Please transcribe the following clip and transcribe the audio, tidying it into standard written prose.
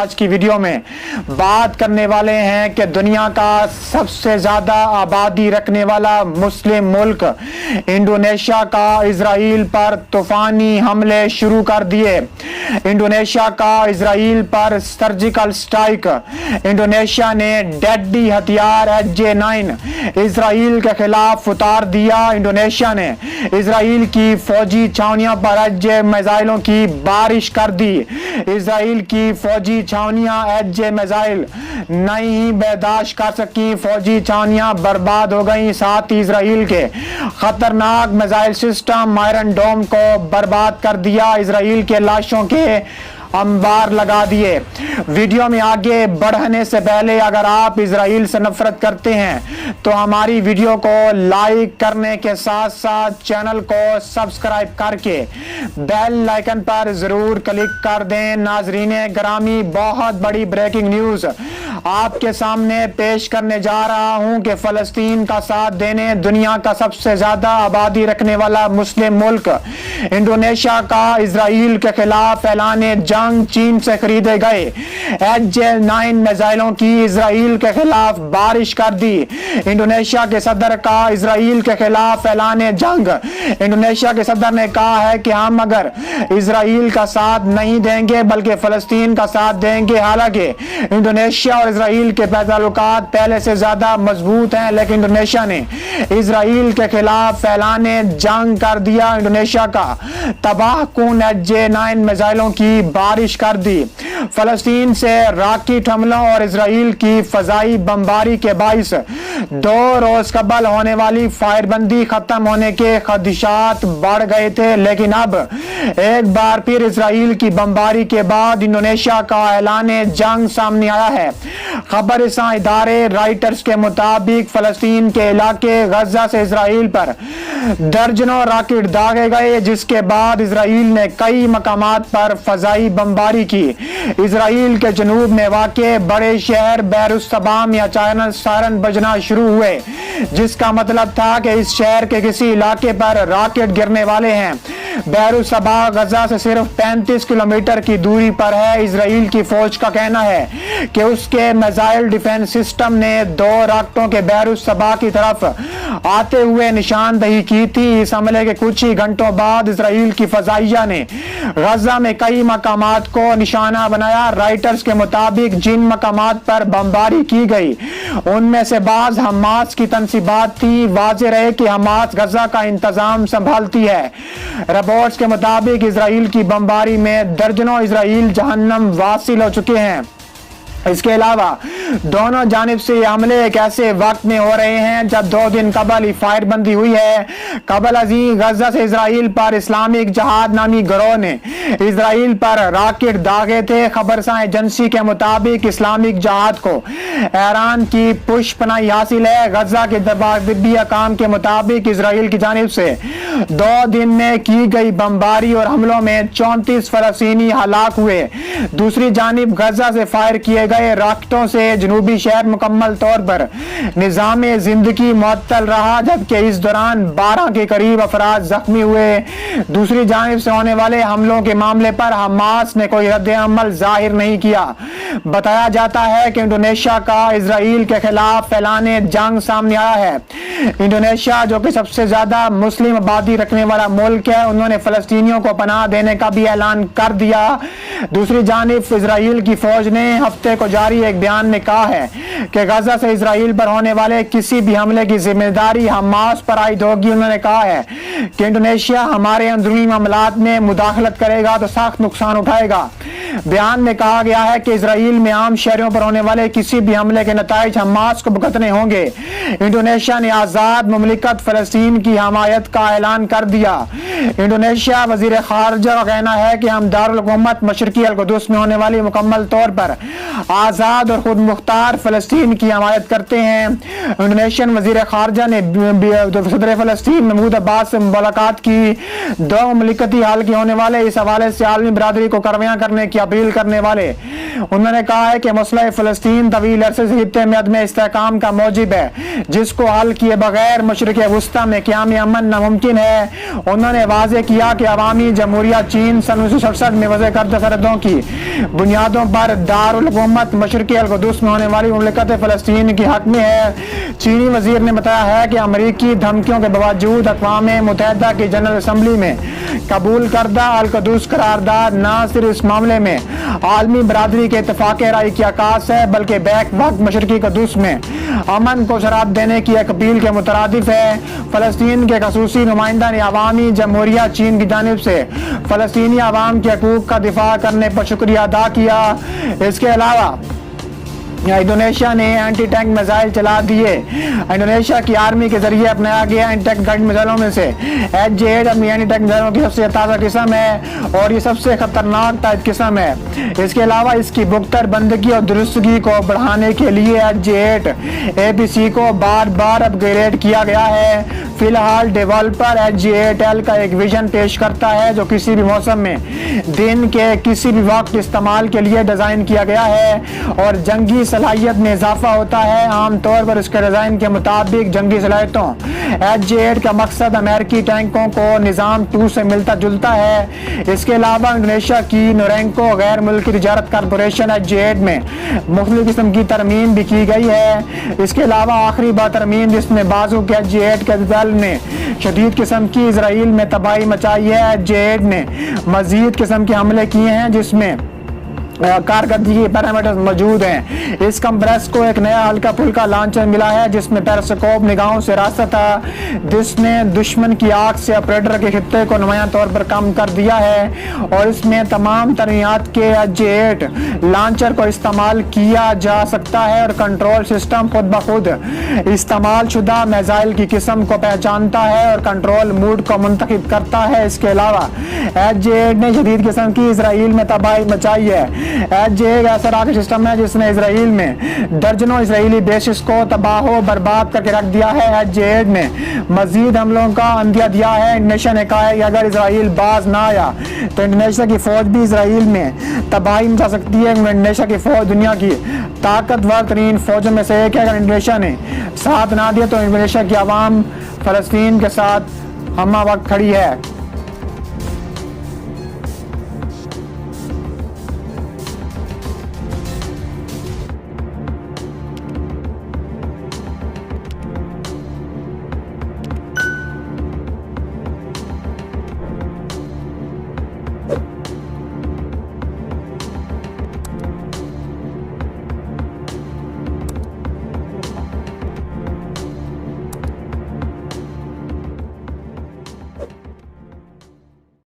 आज की वीडियो में बात करने वाले हैं कि दुनिया का सबसे ज्यादा आबादी रखने वाला मुस्लिम मुल्क इंडोनेशिया का इजराइल पर तूफानी हमले शुरू कर दिए। इंडोनेशिया का इजराइल पर सर्जिकल स्ट्राइक। इंडोनेशिया ने डेडली हथियार HJ-9 इजराइल के खिलाफ उतार दिया। इंडोनेशिया ने इजराइल की फौजी छावनियों पर HJ मिसाइलों की बारिश कर दी। इजराइल की फौजी छावनियां HJ मिसाइल नहीं बर्दाश्त कर सकी, फौजी छावनियां बर्बाद हो गई। साथ ही इजराइल के खतरनाक मिसाइल सिस्टम आयरन डोम को बर्बाद कर दिया। इजराइल के लाशों के अंबार लगा दिए। वीडियो में आगे बढ़ने से पहले अगर आप इजराइल से नफरत करते हैं तो हमारी वीडियो को लाइक करने के साथ साथ चैनल को सब्सक्राइब करके बेल आइकन पर जरूर क्लिक कर दें। नाजरीन ग्रामी, बहुत बड़ी ब्रेकिंग न्यूज आपके सामने पेश करने जा रहा हूं कि फलस्तीन का साथ देने दुनिया का सबसे ज्यादा आबादी रखने वाला मुस्लिम मुल्क इंडोनेशिया का इजराइल के खिलाफ ऐलाने जंग चीन से खरीदे गए HJ-9 मिसाइलों की इजराइल के खिलाफ बारिश कर दी। इंडोनेशिया के सदर का इजराइल के खिलाफ ऐलाने जंग। इंडोनेशिया के सदर ने कहा है कि हम अगर इजराइल का साथ नहीं देंगे बल्कि फलस्तीन का साथ देंगे। हालांकि इंडोनेशिया और इजराइल के ताल्लुकात पहले से ज्यादा मजबूत हैं, लेकिन इंडोनेशिया ने इजराइल के खिलाफ ऐलाने जंग कर दिया। इंडोनेशिया का तबाहकुन HJ-9 मिसाइलों की बारिश कर दी। फलस्तीन से रॉकेट हमलों और इजराइल की फजाई बमबारी के बाइस 2 रोज कबल होने वाली फायरबंदी खत्म होने के खदशात बढ़ गए थे, लेकिन अब एक बार फिर इजराइल की बमबारी के बाद इंडोनेशिया का ऐलाने जंग सामने आया है। खबरसां इदारे राइटर्स के मुताबिक फलस्तीन के इलाके गजा से इजराइल पर दर्जनों रॉकेट दागे गए, जिसके बाद इजराइल ने कई मकामात पर फजाई बमबारी की। इजराइल के जनूब में वाक़े बड़े शहर बेरुसबाम में अचानक सायरन बजना शुरू हुए, जिसका मतलब था कि इस शहर के किसी इलाके पर रॉकेट गिरने वाले हैं। बेरुसबा गजा से सिर्फ 35 किलोमीटर की दूरी पर है। इजराइल की फौज का कहना है कि उसके मिसाइल डिफेंस सिस्टम ने 2 रॉकेटों के बेरुसबा की तरफ आते हुए निशानदही की थी। इस हमले के कुछ ही घंटों बाद इजराइल की फजाइया ने गजा में कई मकामात को निशाना बनाया। राइटर्स के मुताबिक जिन मकामात पर बमबारी की गई उनमें से बाज हमास की तंसीबात थी। वाज़ेह रहे कि हमास गजा का इंतजाम संभालती है। रिपोर्ट्स के मुताबिक इजराइल की बमबारी में दर्जनों इजराइल जहन्नम वासिल हो चुके हैं। इसके अलावा दोनों जानिब से ये हमले एक ऐसे वक्त में हो रहे हैं जब 2 दिन कबल फायरबंदी हुई है। कबल अजी गजा से इजराइल पर इस्लामिक जहाद नामी गिरोह ने इजराइल पर रॉकेट दागे थे। खबरसां एजेंसी के मुताबिक इस्लामिक जहाद को ईरान की पुष्पनाही हासिल है। गजा के तिब्बी हकाम के मुताबिक इजराइल की जानिब से 2 दिन में की गई बमबारी और हमलों में 34 फलस्तीनी हलाक हुए। दूसरी जानिब गजा से फायर किए गए रॉकेटों से जनूबी शहर मुकम्मल तौर पर निजाम जिंदगी मुअत्तल रहा, जबकि इस दौरान 12 के करीब अफराद जख्मी हुए। दूसरी जानिब से होने वाले हमलों के मामले पर हमास ने कोई रद्द अमल जाहिर नहीं किया। बताया जाता है कि इंडोनेशिया का इजराइल के खिलाफ ऐलाने जंग सामने आया है। इंडोनेशिया जो कि सबसे ज्यादा मुस्लिम आबादी रखने वाला मुल्क है, उन्होंने फलस्तीनियों को पनाह देने का भी ऐलान कर दिया। दूसरी जानिब इजराइल की फौज ने हफ्ते को जारी एक बयान में कहा है कि गजा से इजराइल पर होने वाले किसी भी हमले की जिम्मेदारी हमास पर आयद होगी। उन्होंने कहा है कि इंडोनेशिया हमारे अंदरूनी मामलात में मुदाखलत करेगा तो सख्त नुकसान उठाएगा। बयान में कहा गया है कि इजराइल में आम शहरों पर होने वाले किसी भी हमले के नताइज हमास को भुगतने होंगे। इंडोनेशिया ने आजाद मुमलिकत फलस्तीन की हमायत का ऐलान कर दिया। इंडोनेशिया वजीर खारजा का कहना है कि हम दारुल हुकूमत मशरकी अल कुद्स में होने वाली मुकम्मल तौर पर आजाद और खुद मुख्तार फलस्तीन की हमायत करते हैं। इंडोनेशियन वजीर खारजा ने सदर फलस्तीन महमूद अब्बास से मुलाकात की। 2 मुमलिकती हाल के होने वाले इस हवाले से आलमी बरादरी को कार्रवाइयां करने की अपील करने वाले उन्होंने कहा है कि मसला फ़लस्तीन तवील अरसे से खित्ते में अदम इस्तेहकाम का मौजिब है, जिसको हल किए बगैर मशरिक़ वुस्ता में क़याम अमन नामुमकिन है। उन्होंने वाज़ेह किया कि अवामी जमहूरिया चीन सन 1967 में वज़े करदा सरहदों की बुनियादों पर दारुल हुकूमत मशरिक़ी अल-कुद्स में होने वाली मुमलिकत फ़लस्तीन के हक़ में है। चीनी वज़ीर ने बताया है कि अमरीकी धमकियों के बावजूद अक़वाम मुत्तहिदा की जनरल असम्बली में कबूल करदा अल-कुद्स करारदाद न सिर्फ इस मामले में आलमी बरादरी के इत्तफ़ाक़ राय की अक्कास है, बल्कि बैक वक्त मशरिक़ी कुद्स में अमन को शराब देने की एक अपील के मुतरादिफ है। फ़लस्तीन के खसूसी नुमाइंदा ने अवामी जमहूरिया चीन की जानिब से फ़लस्तीनी अवाम के हकूक़ का दिफा करने पर शुक्रिया अदा किया। इसके अलावा इंडोनेशिया ने एंटी टैंक मिसाइल चला दिए। इंडोनेशिया की आर्मी के जरिए अपनाया गया एंटी टैंक गाइड मिसाइलों में से H-8 अपनी एंटी टैंक मिसाइलों की सबसे ताज़ा किस्म है और ये सबसे खतरनाक टाइप किस्म है। इसके अलावा इसकी पुख्तर बंदगी और दुरुस्तगी को बढ़ाने के लिए H-8 APC को बार बार अपग्रेड किया गया है। फिलहाल डेवलपर H-8L का एक विजन पेश करता है जो किसी भी मौसम में दिन के किसी भी वक्त इस्तेमाल के लिए डिज़ाइन किया गया है और जंगी सलाहियत में इजाफा होता है। आमतौर पर इसके डिज़ाइन के मुताबिक जंगी सलाहियतों H-8 का मकसद अमेरिकी टैंकों को निज़ाम 2 से मिलता जुलता है। इसके अलावा इंडोनेशिया की नोरेंको गैर मुल्की तिजारत कॉरपोरेशन H-8 में मुख्तलिफ किस्म की तरमीम भी की गई है। इसके अलावा आखिरी बार तरमीम जिसमें बाजू के H-8 के दल ने शदीद किस्म की इसराइल में तबाही मचाई है। H-8 ने मजीद किस्म के हमले किए हैं जिसमें कारकर्दगी के पैरामीटर्स मौजूद हैं। इस कंप्रेस को एक नया हल्का फुल्का लॉन्चर मिला है जिसमें पेरिस्कोप निगाहों से रास्ता था, जिसने दुश्मन की आंख से ऑपरेटर के खित्ते को नुमायां तौर पर कम कर दिया है और इसमें तमाम तरमीयात के H-8 लॉन्चर को इस्तेमाल किया जा सकता है और कंट्रोल सिस्टम खुद ब खुद इस्तेमाल शुदा मिसाइल की किस्म को पहचानता है और कंट्रोल मूड को मुंतखब करता है। इसके अलावा H-8 ने शदीद किस्म की इसराइल में तबाही मचाई है। H-8 ऐसा रॉकेट सिस्टम है जिसने इसराइल में दर्जनों इसराइली बेसिस को तबाह बर्बाद करके रख दिया है। H-8 ने मजीद हमलों का अंदिया दिया है। इंडोनेशिया ने कहा है कि अगर इसराइल बाज ना आया तो इंडोनेशिया की फौज भी इसराइल में तबाही मचा सकती है। इंडोनेशिया की फौज दुनिया की ताकतवर तरीन फौजों में से एक है। अगर इंडोनेशिया ने साथ ना दिया तो इंडोनेशिया की आवाम फ़लस्तीन के साथ हमा वक्त खड़ी है।